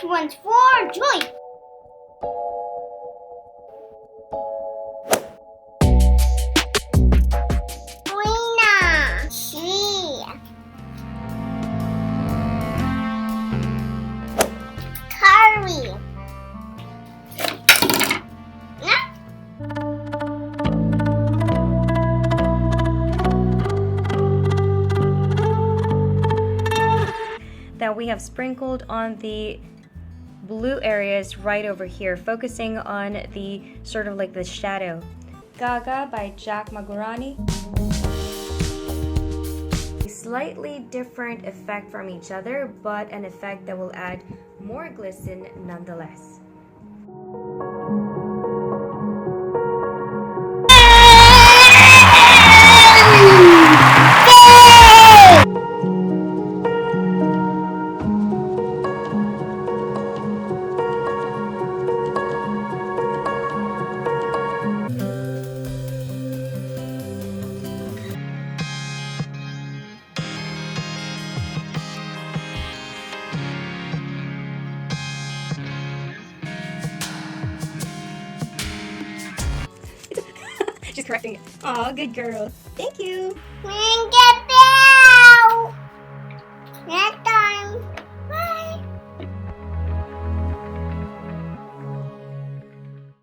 This one's for Joy. Lena. She. Curry. That we have sprinkled on the blue areas right over here, focusing on the sort of like the shadow. Gaga by Jack Magurani. A slightly different effect from each other, but an effect that will add more glisten nonetheless. Just correcting it. Aw, good girl. Thank you. Thank